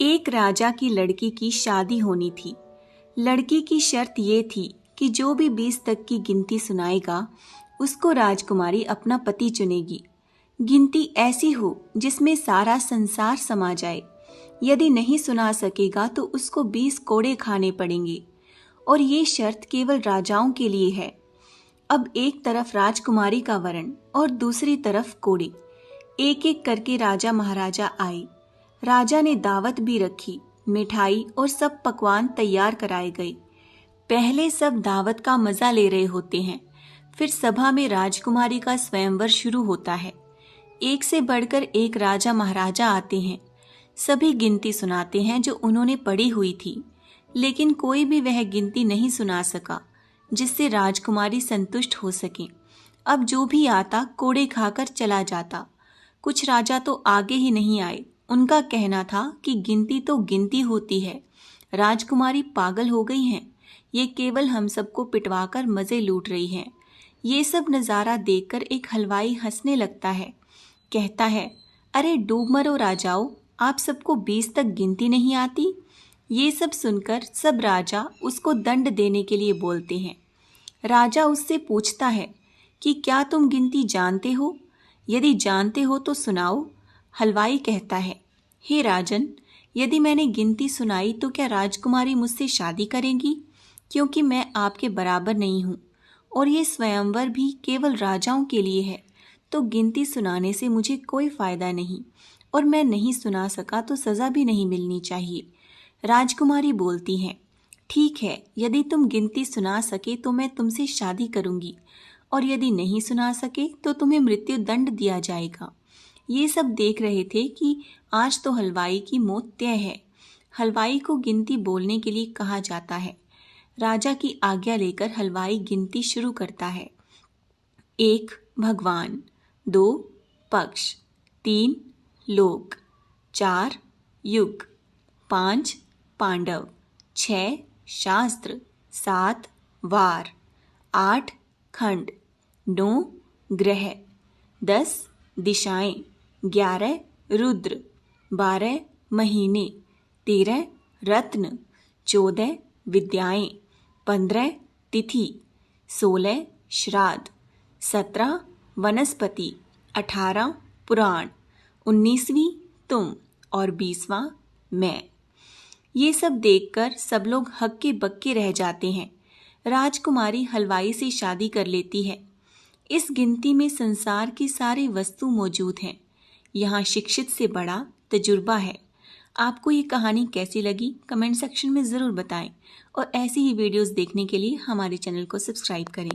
एक राजा की लड़की की शादी होनी थी। लड़की की शर्त ये थी कि जो भी 20 तक की गिनती सुनाएगा उसको राजकुमारी अपना पति चुनेगी। गिनती ऐसी हो जिसमें सारा संसार समा जाए। यदि नहीं सुना सकेगा तो उसको 20 कोड़े खाने पड़ेंगे और ये शर्त केवल राजाओं के लिए है। अब एक तरफ राजकुमारी का वरण और दूसरी तरफ कोड़े। एक एक करके राजा महाराजा आए। राजा ने दावत भी रखी, मिठाई और सब पकवान तैयार कराए गए। पहले सब दावत का मजा ले रहे होते हैं, फिर सभा में राजकुमारी का स्वयंवर शुरू होता है। एक से बढ़कर एक राजा महाराजा आते हैं। सभी गिनती सुनाते हैं जो उन्होंने पढ़ी हुई थी, लेकिन कोई भी वह गिनती नहीं सुना सका जिससे राजकुमारी संतुष्ट हो सके। अब जो भी आता कोड़े खाकर चला जाता। कुछ राजा तो आगे ही नहीं आए। उनका कहना था कि गिनती तो गिनती होती है, राजकुमारी पागल हो गई हैं, ये केवल हम सबको पिटवाकर मजे लूट रही हैं। ये सब नज़ारा देखकर एक हलवाई हंसने लगता है। कहता है, अरे डूब मरो राजाओं, आप सबको 20 तक गिनती नहीं आती। ये सब सुनकर सब राजा उसको दंड देने के लिए बोलते हैं। राजा उससे पूछता है कि क्या तुम गिनती जानते हो? यदि जानते हो तो सुनाओ। हलवाई कहता है, हे राजन, यदि मैंने गिनती सुनाई तो क्या राजकुमारी मुझसे शादी करेंगी? क्योंकि मैं आपके बराबर नहीं हूँ और ये स्वयंवर भी केवल राजाओं के लिए है, तो गिनती सुनाने से मुझे कोई फायदा नहीं और मैं नहीं सुना सका तो सज़ा भी नहीं मिलनी चाहिए। राजकुमारी बोलती हैं, ठीक है, यदि तुम गिनती सुना सके तो मैं तुमसे शादी करूंगी और यदि नहीं सुना सके तो तुम्हें मृत्यु दंड दिया जाएगा। ये सब देख रहे थे कि आज तो हलवाई की मौत तय है। हलवाई को गिनती बोलने के लिए कहा जाता है। राजा की आज्ञा लेकर हलवाई गिनती शुरू करता है। 1 भगवान, 2 पक्ष, 3 लोक, 4 युग, 5 पांडव, 6 शास्त्र, 7 वार, 8 खंड, 9 ग्रह, 10 दिशाएं, 11 रुद्र, 12 महीने, 13 रत्न, 14 विद्याएं, 15 तिथि, 16 श्राद्ध, 17 वनस्पति, 18 पुराण, 19वीं तुम और 20वां मैं। ये सब देखकर सब लोग हक्के बक्के रह जाते हैं। राजकुमारी हलवाई से शादी कर लेती है। इस गिनती में संसार की सारी वस्तु मौजूद हैं। यहाँ शिक्षित से बड़ा तजुर्बा है। आपको ये कहानी कैसी लगी कमेंट सेक्शन में ज़रूर बताएं और ऐसी ही वीडियोस देखने के लिए हमारे चैनल को सब्सक्राइब करें।